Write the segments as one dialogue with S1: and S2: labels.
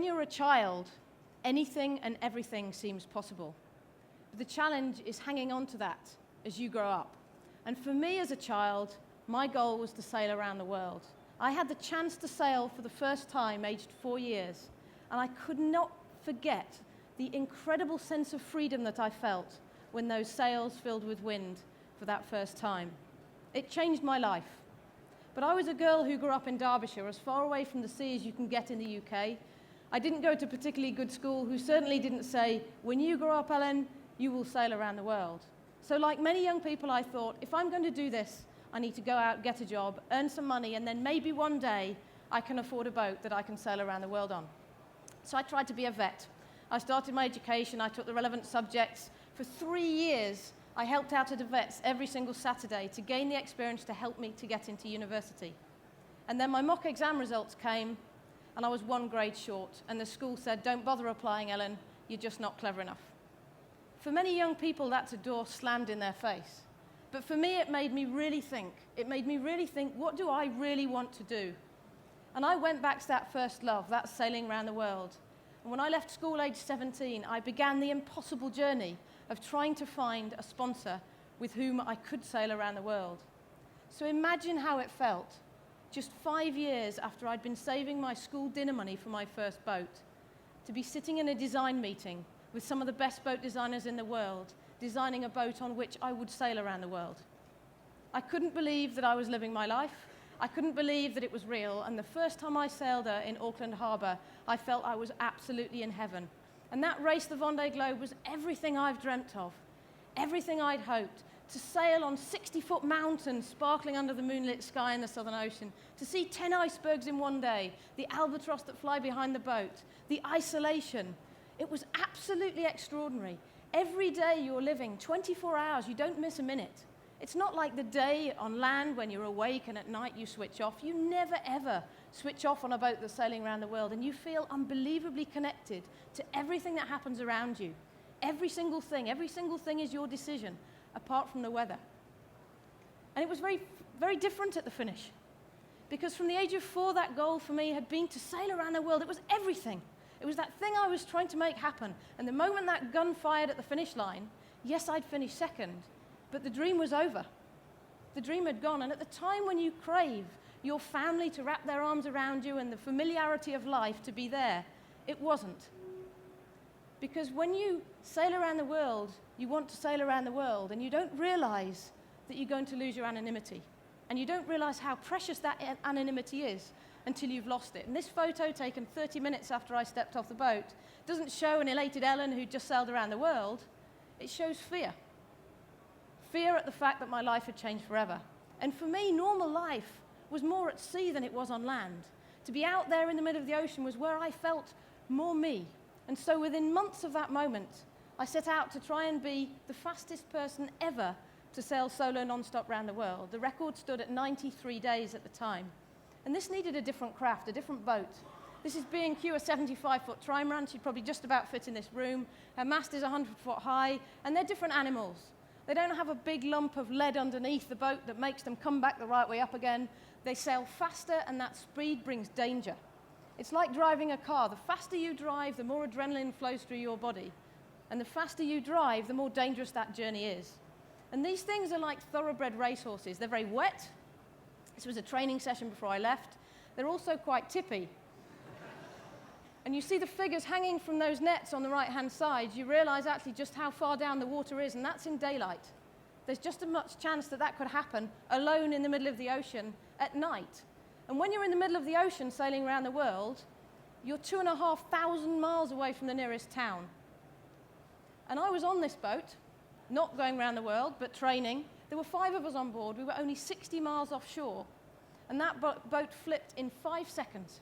S1: when you're a child, anything and everything seems possible. But the challenge is hanging on to that as you grow up. And for me as a child, my goal was to sail around the world. I had the chance to sail for the first time, aged 4 years, and I could not forget the incredible sense of freedom that I felt when those sails filled with wind for that first time. It changed my life. But I was a girl who grew up in Derbyshire, as far away from the sea as you can get in the UK. I didn't go to a particularly good school, who certainly didn't say, when you grow up, Ellen, you will sail around the world. So like many young people, I thought, if I'm going to do this, I need to go out, get a job, earn some money, and then maybe one day I can afford a boat that I can sail around the world on. So I tried to be a vet. I started my education, I took the relevant subjects. For 3 years, I helped out at the vets every single Saturday to gain the experience to help me to get into university. And then my mock exam results came, and I was 1 grade short, and the school said, don't bother applying, Ellen, you're just not clever enough. For many young people, that's a door slammed in their face. But for me, it made me really think. It made me really think, what do I really want to do? And I went back to that first love, that sailing around the world. And when I left school aged 17, I began the impossible journey of trying to find a sponsor with whom I could sail around the world. So imagine how it felt, just 5 years after I'd been saving my school dinner money for my first boat, to be sitting in a design meeting with some of the best boat designers in the world, designing a boat on which I would sail around the world. I couldn't believe that I was living my life. I couldn't believe that it was real, and the first time I sailed her in Auckland Harbour, I felt I was absolutely in heaven. And that race, the Vendée Globe, was everything I've dreamt of, everything I'd hoped. To sail on 60-foot mountains sparkling under the moonlit sky in the Southern Ocean, to see 10 icebergs in one day, the albatross that fly behind the boat, the isolation. It was absolutely extraordinary. Every day you're living, 24 hours, you don't miss a minute. It's not like the day on land when you're awake and at night you switch off. You never, ever switch off on a boat that's sailing around the world, and you feel unbelievably connected to everything that happens around you. Every single thing is your decision, apart from the weather. And it was very, very different at the finish. Because from the age of 4, that goal for me had been to sail around the world. It was everything. It was that thing I was trying to make happen. And the moment that gun fired at the finish line, yes, I'd finished second, but the dream was over. The dream had gone. And at the time when you crave your family to wrap their arms around you and the familiarity of life to be there, it wasn't. Because when you sail around the world, you want to sail around the world, and you don't realize that you're going to lose your anonymity. And you don't realize how precious that anonymity is until you've lost it. And this photo, taken 30 minutes after I stepped off the boat, doesn't show an elated Ellen who just sailed around the world. It shows fear. Fear at the fact that my life had changed forever. And for me, normal life was more at sea than it was on land. To be out there in the middle of the ocean was where I felt more me. And so within months of that moment, I set out to try and be the fastest person ever to sail solo non-stop around the world. The record stood at 93 days at the time. And this needed a different craft, a different boat. This is B&Q, a 75-foot trimaran. She'd probably just about fit in this room. Her mast is 100 foot high, and they're different animals. They don't have a big lump of lead underneath the boat that makes them come back the right way up again. They sail faster, and that speed brings danger. It's like driving a car. The faster you drive, the more adrenaline flows through your body. And the faster you drive, the more dangerous that journey is. And these things are like thoroughbred racehorses. They're very wet. This was a training session before I left. They're also quite tippy. And you see the figures hanging from those nets on the right-hand side. You realize actually just how far down the water is, and that's in daylight. There's just as much chance that that could happen alone in the middle of the ocean at night. And when you're in the middle of the ocean sailing around the world, you're 2,500 miles away from the nearest town. And I was on this boat, not going around the world, but training. There were 5 of us on board. We were only 60 miles offshore. And that boat flipped in 5 seconds.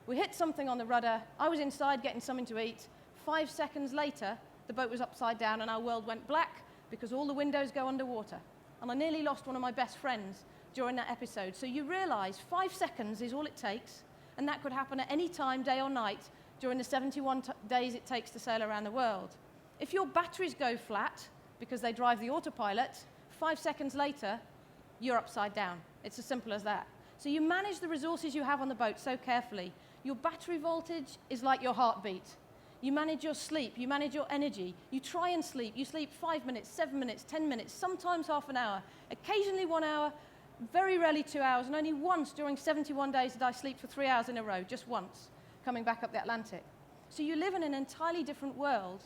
S1: We hit something on the rudder. I was inside getting something to eat. 5 seconds later, the boat was upside down and our world went black because all the windows go underwater. And I nearly lost one of my best friends during that episode. So you realize 5 seconds is all it takes, and that could happen at any time, day or night, during the 71 days it takes to sail around the world. If your batteries go flat because they drive the autopilot, 5 seconds later, you're upside down. It's as simple as that. So you manage the resources you have on the boat so carefully. Your battery voltage is like your heartbeat. You manage your sleep, you manage your energy. You try and sleep. You sleep 5 minutes, 7 minutes, 10 minutes, sometimes half an hour, occasionally 1 hour, very rarely 2 hours, and only once during 71 days did I sleep for 3 hours in a row, just once, coming back up the Atlantic. So you live in an entirely different world,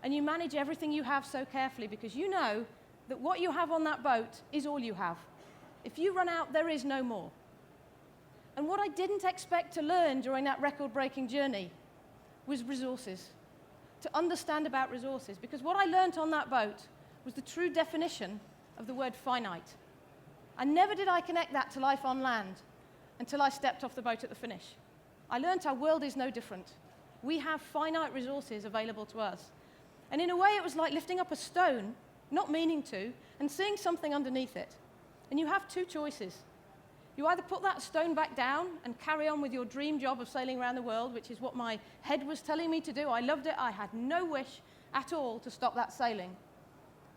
S1: and you manage everything you have so carefully because you know that what you have on that boat is all you have. If you run out, there is no more. And what I didn't expect to learn during that record-breaking journey was resources, to understand about resources, because what I learned on that boat was the true definition of the word finite. And never did I connect that to life on land until I stepped off the boat at the finish. I learned our world is no different. We have finite resources available to us. And in a way, it was like lifting up a stone, not meaning to, and seeing something underneath it. And you have two choices. You either put that stone back down and carry on with your dream job of sailing around the world, which is what my head was telling me to do. I loved it. I had no wish at all to stop that sailing.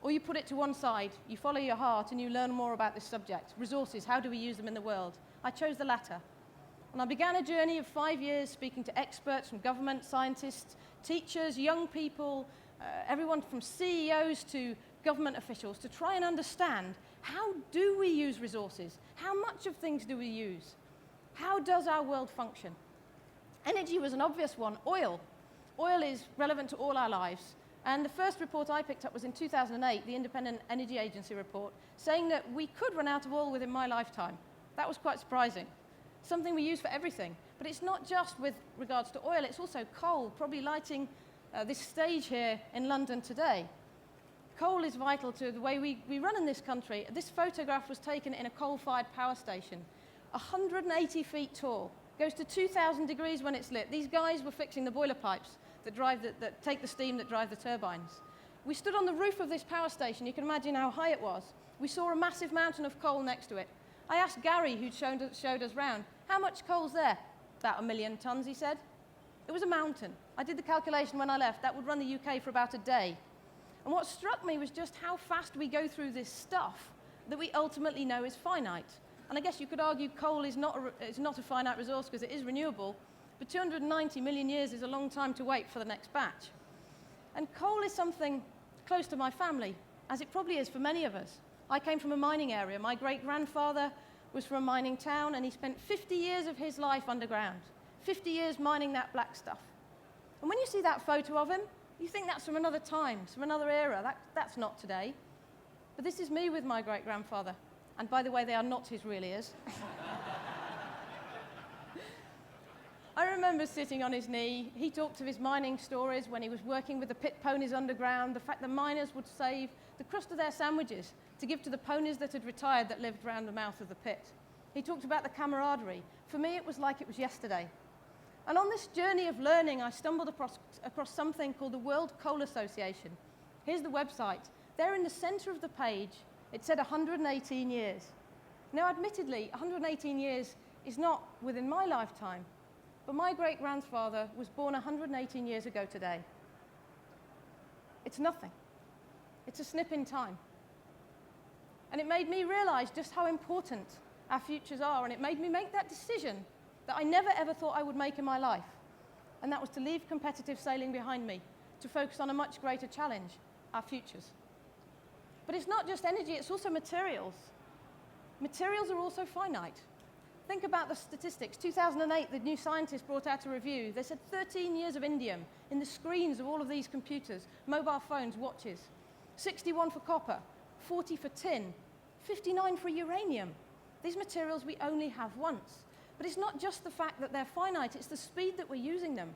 S1: Or you put it to one side, you follow your heart, and you learn more about this subject. Resources, how do we use them in the world? I chose the latter. And I began a journey of 5 years speaking to experts from government, scientists, teachers, young people, everyone from CEOs to government officials, to try and understand, how do we use resources? How much of things do we use? How does our world function? Energy was an obvious one. Oil. Oil is relevant to all our lives. And the first report I picked up was in 2008, the Independent Energy Agency report, saying that we could run out of oil within my lifetime. That was quite surprising. Something we use for everything. But it's not just with regards to oil, it's also coal, probably lighting this stage here in London today. Coal is vital to the way we run in this country. This photograph was taken in a coal-fired power station, 180 feet tall, goes to 2,000 degrees when it's lit. These guys were fixing the boiler pipes that take the steam that drive the turbines. We stood on the roof of this power station. You can imagine how high it was. We saw a massive mountain of coal next to it. I asked Gary, who showed us round, how much coal's there? About 1 million tons, he said. It was a mountain. I did the calculation when I left. That would run the UK for about a day. And what struck me was just how fast we go through this stuff that we ultimately know is finite. And I guess you could argue coal is not a finite resource because it is renewable, but 290 million years is a long time to wait for the next batch. And coal is something close to my family, as it probably is for many of us. I came from a mining area. My great-grandfather was from a mining town, and he spent 50 years of his life underground, 50 years mining that black stuff. And when you see that photo of him, you think that's from another time, from another era. That's not today. But this is me with my great-grandfather. And by the way, they are not his real ears. I remember sitting on his knee. He talked of his mining stories when he was working with the pit ponies underground, the fact that miners would save the crust of their sandwiches to give to the ponies that had retired that lived around the mouth of the pit. He talked about the camaraderie. For me, it was like it was yesterday. And on this journey of learning, I stumbled across something called the World Coal Association. Here's the website. There in the center of the page, it said 118 years. Now, admittedly, 118 years is not within my lifetime, but my great-grandfather was born 118 years ago today. It's nothing. It's a snip in time. And it made me realize just how important our futures are, and it made me make that decision that I never ever thought I would make in my life. And that was to leave competitive sailing behind me, to focus on a much greater challenge, our futures. But it's not just energy, it's also materials. Materials are also finite. Think about the statistics. 2008, the New Scientist brought out a review. They said 13 years of indium in the screens of all of these computers, mobile phones, watches. 61 for copper, 40 for tin, 59 for uranium. These materials we only have once. But it's not just the fact that they're finite, it's the speed that we're using them.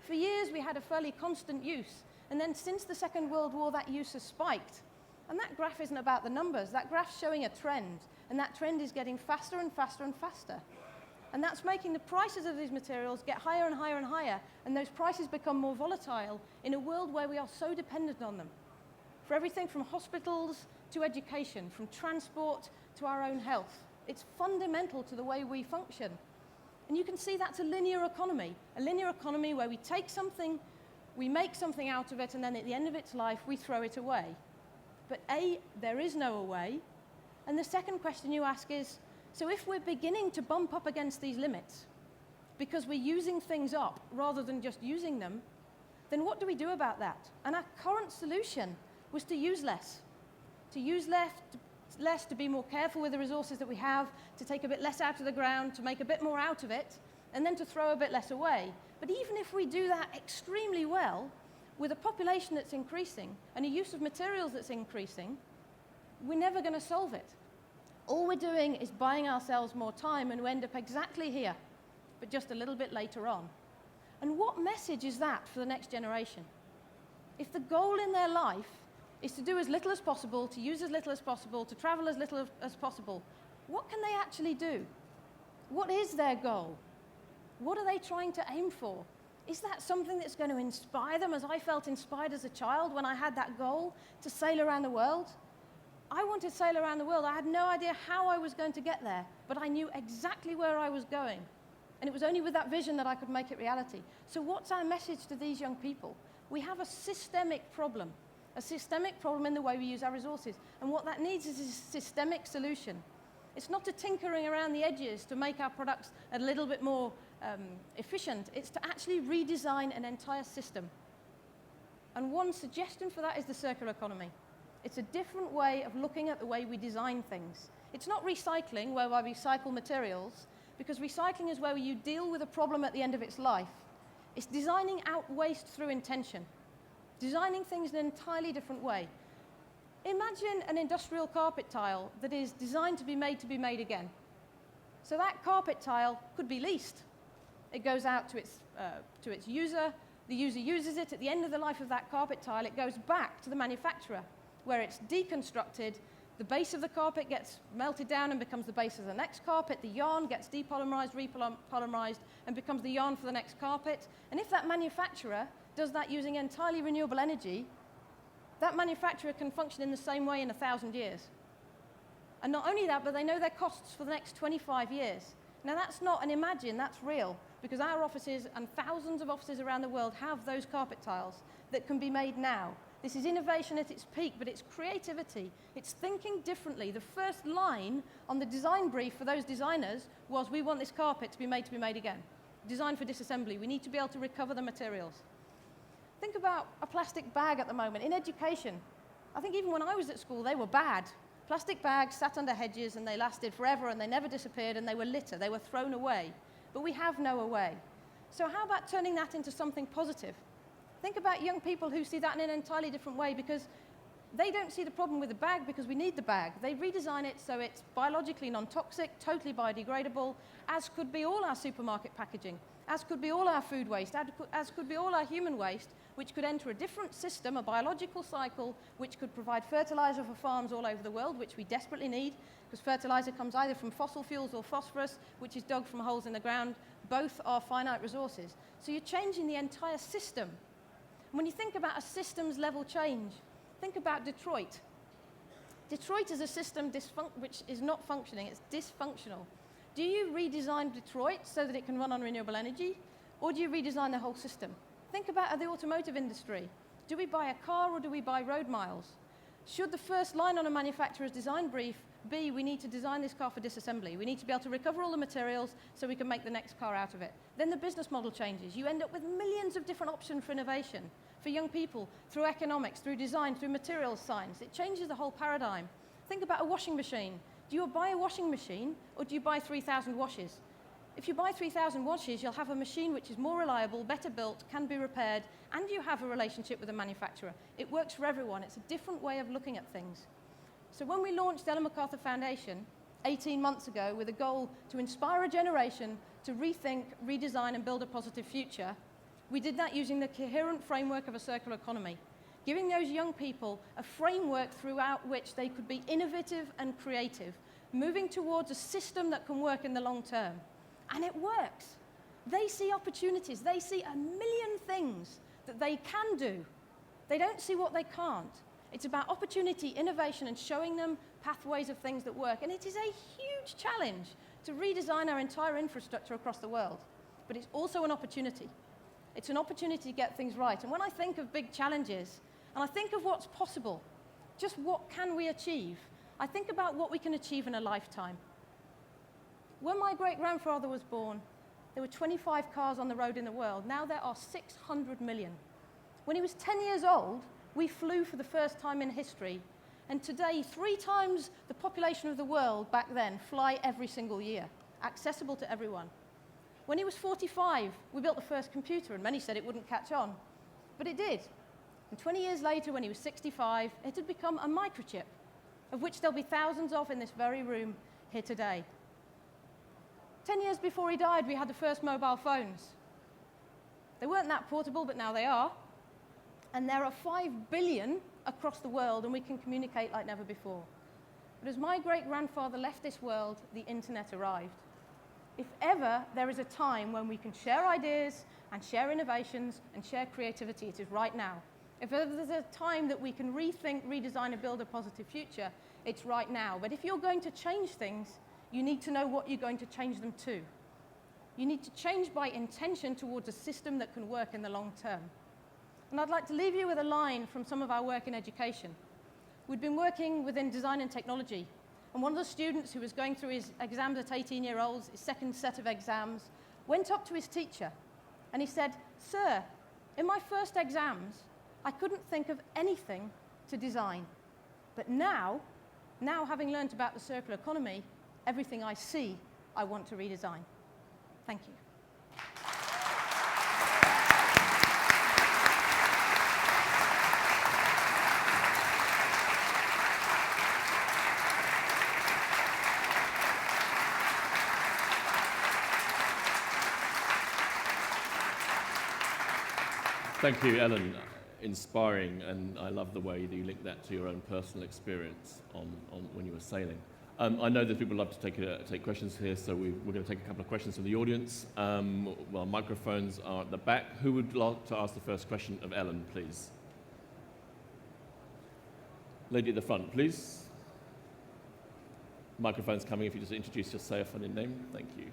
S1: For years, we had a fairly constant use. And then since the Second World War, that use has spiked. And that graph isn't about the numbers. That graph's showing a trend. And that trend is getting faster and faster and faster. And that's making the prices of these materials get higher and higher and higher. And those prices become more volatile in a world where we are so dependent on them. For everything from hospitals to education, from transport to our own health. It's fundamental to the way we function. And you can see that's a linear economy where we take something, we make something out of it, and then at the end of its life, we throw it away. But A, there is no away. And the second question you ask is, so if we're beginning to bump up against these limits, because we're using things up rather than just using them, then what do we do about that? And our current solution was to use less. To use less, to be more careful with the resources that we have, to take a bit less out of the ground, to make a bit more out of it, and then to throw a bit less away. But even if we do that extremely well, with a population that's increasing and a use of materials that's increasing, we're never going to solve it. All we're doing is buying ourselves more time, and we end up exactly here, but just a little bit later on. And what message is that for the next generation? If the goal in their life is to do as little as possible, to use as little as possible, to travel as little as possible, what can they actually do? What is their goal? What are they trying to aim for? Is that something that's going to inspire them, as I felt inspired as a child when I had that goal to sail around the world? I wanted to sail around the world. I had no idea how I was going to get there, but I knew exactly where I was going. And it was only with that vision that I could make it reality. So what's our message to these young people? We have a systemic problem in the way we use our resources. And what that needs is a systemic solution. It's not a tinkering around the edges to make our products a little bit more efficient. It's to actually redesign an entire system. And one suggestion for that is the circular economy. It's a different way of looking at the way we design things. It's not recycling, where we recycle materials, because recycling is where you deal with a problem at the end of its life. It's designing out waste through intention, designing things in an entirely different way. Imagine an industrial carpet tile that is designed to be made again. So that carpet tile could be leased. It goes out to its user. The user uses it. At the end of the life of that carpet tile, it goes back to the manufacturer, where it's deconstructed. The base of the carpet gets melted down and becomes the base of the next carpet. The yarn gets depolymerized, repolymerized, and becomes the yarn for the next carpet. And if that manufacturer does that using entirely renewable energy, that manufacturer can function in the same way in 1,000 years. And not only that, but they know their costs for the next 25 years. Now, that's not an imagine, that's real, because our offices and thousands of offices around the world have those carpet tiles that can be made now. This is innovation at its peak, but it's creativity. It's thinking differently. The first line on the design brief for those designers was, we want this carpet to be made again. Design for disassembly. We need to be able to recover the materials. Think about a plastic bag at the moment. In education, I think even when I was at school, they were bad. Plastic bags sat under hedges, and they lasted forever, and they never disappeared, and they were litter. They were thrown away. But we have no away. So how about turning that into something positive? Think about young people who see that in an entirely different way, because they don't see the problem with the bag because we need the bag. They redesign it so it's biologically non-toxic, totally biodegradable, as could be all our supermarket packaging, as could be all our food waste, as could be all our human waste, which could enter a different system, a biological cycle, which could provide fertilizer for farms all over the world, which we desperately need, because fertilizer comes either from fossil fuels or phosphorus, which is dug from holes in the ground. Both are finite resources. So you're changing the entire system. When you think about a systems level change, think about Detroit. Detroit is a system which is not functioning, it's dysfunctional. Do you redesign Detroit so that it can run on renewable energy, or do you redesign the whole system? Think about the automotive industry. Do we buy a car or do we buy road miles? Should the first line on a manufacturer's design brief be, we need to design this car for disassembly. We need to be able to recover all the materials so we can make the next car out of it. Then the business model changes. You end up with millions of different options for innovation, for young people, through economics, through design, through materials science. It changes the whole paradigm. Think about a washing machine. Do you buy a washing machine or do you buy 3,000 washes? If you buy 3,000 washes, you'll have a machine which is more reliable, better built, can be repaired, and you have a relationship with the manufacturer. It works for everyone. It's a different way of looking at things. So when we launched Ellen MacArthur Foundation 18 months ago with a goal to inspire a generation to rethink, redesign, and build a positive future, we did that using the coherent framework of a circular economy, giving those young people a framework throughout which they could be innovative and creative, moving towards a system that can work in the long term. And it works. They see opportunities. They see a million things that they can do. They don't see what they can't. It's about opportunity, innovation, and showing them pathways of things that work. And it is a huge challenge to redesign our entire infrastructure across the world. But it's also an opportunity. It's an opportunity to get things right. And when I think of big challenges, and I think of what's possible, just what can we achieve, I think about what we can achieve in a lifetime. When my great-grandfather was born, there were 25 cars on the road in the world. Now there are 600 million. When he was 10 years old, we flew for the first time in history. And today, 3 times the population of the world back then fly every single year, accessible to everyone. When he was 45, we built the first computer, and many said it wouldn't catch on. But it did. And 20 years later, when he was 65, it had become a microchip, of which there'll be thousands of in this very room here today. 10 years before he died, we had the first mobile phones. They weren't that portable, but now they are. And there are 5 billion across the world, and we can communicate like never before. But as my great-grandfather left this world, the internet arrived. If ever there is a time when we can share ideas and share innovations and share creativity, it is right now. If ever there's a time that we can rethink, redesign, and build a positive future, it's right now. But if you're going to change things, you need to know what you're going to change them to. You need to change by intention towards a system that can work in the long term. And I'd like to leave you with a line from some of our work in education. We'd been working within design and technology, and one of the students who was going through his exams at 18-year-olds, his second set of exams, went up to his teacher, and he said, "Sir, in my first exams, I couldn't think of anything to design. But now having learned about the circular economy, everything I see, I want to redesign." Thank you.
S2: Thank you, Ellen. Inspiring, and I love the way that you link that to your own personal experience on when you were sailing. I know that people love to take questions here, so we're going to take a couple of questions from the audience. Well, microphones are at the back. Who would like to ask the first question of Ellen, please? Lady at the front, please. Microphone's coming. If you just introduce yourself and your name. Thank you.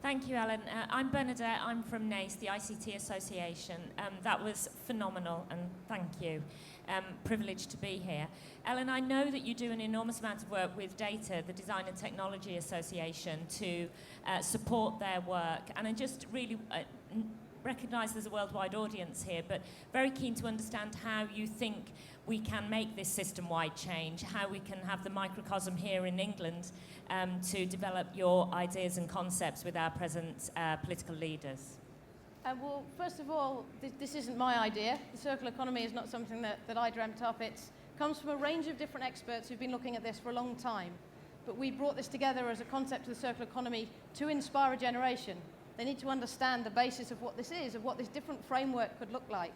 S3: Thank you, Ellen. I'm Bernadette. I'm from NACE, the ICT Association. That was phenomenal, and thank you. Privileged to be here. Ellen, I know that you do an enormous amount of work with DATA, the Design and Technology Association, to support their work. And I just really recognise there's a worldwide audience here, but very keen to understand how you think we can make this system-wide change, how we can have the microcosm here in England to develop your ideas and concepts with our present political leaders.
S1: Well, first of all, this isn't my idea. The circular economy is not something that I dreamt up. It comes from a range of different experts who've been looking at this for a long time. But we brought this together as a concept of the circular economy to inspire a generation. They need to understand the basis of what this is, of what this different framework could look like.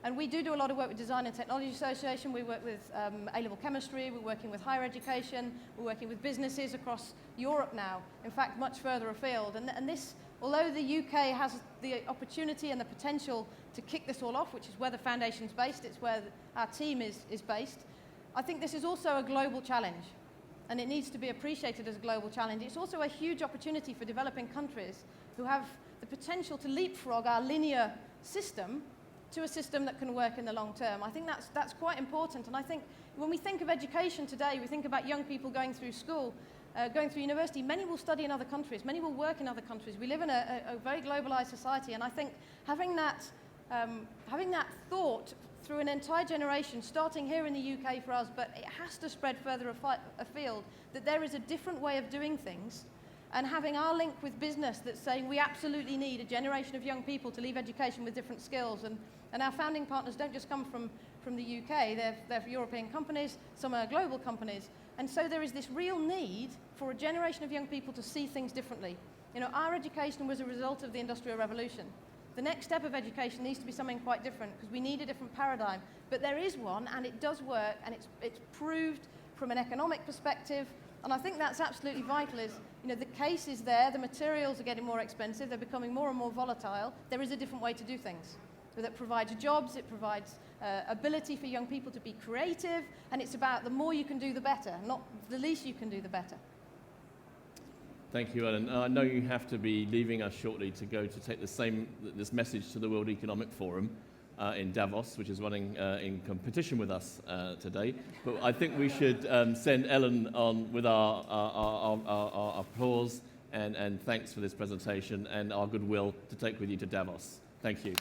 S1: And we do a lot of work with Design and Technology Association. We work with A-level chemistry. We're working with higher education. We're working with businesses across Europe now, in fact, much further afield. And this, although the UK has the opportunity and the potential to kick this all off, which is where the foundation's based, it's where our team is based, I think this is also a global challenge. And it needs to be appreciated as a global challenge. It's also a huge opportunity for developing countries who have the potential to leapfrog our linear system to a system that can work in the long term. I think that's quite important. And I think when we think of education today, we think about young people going through school, going through university. Many will study in other countries. Many will work in other countries. We live in a very globalized society. And I think having that thought through an entire generation, starting here in the UK for us, but it has to spread further afield, that there is a different way of doing things. And having our link with business that's saying we absolutely need a generation of young people to leave education with different skills. And our founding partners don't just come from the UK, they're European companies, some are global companies. And so there is this real need for a generation of young people to see things differently. You know, our education was a result of the Industrial Revolution. The next step of education needs to be something quite different because we need a different paradigm. But there is one, and it does work, and it's proved from an economic perspective. And I think that's absolutely vital is, you know, the case is there, the materials are getting more expensive, they're becoming more and more volatile. There is a different way to do things. So that provides jobs, it provides ability for young people to be creative, and it's about the more you can do, the better, not the least you can do, the better.
S2: Thank you, Ellen. I know you have to be leaving us shortly to go to take this message to the World Economic Forum. in Davos, which is running in competition with us today. But I think we should send Ellen on with our applause and thanks for this presentation and our goodwill to take with you to Davos. Thank you.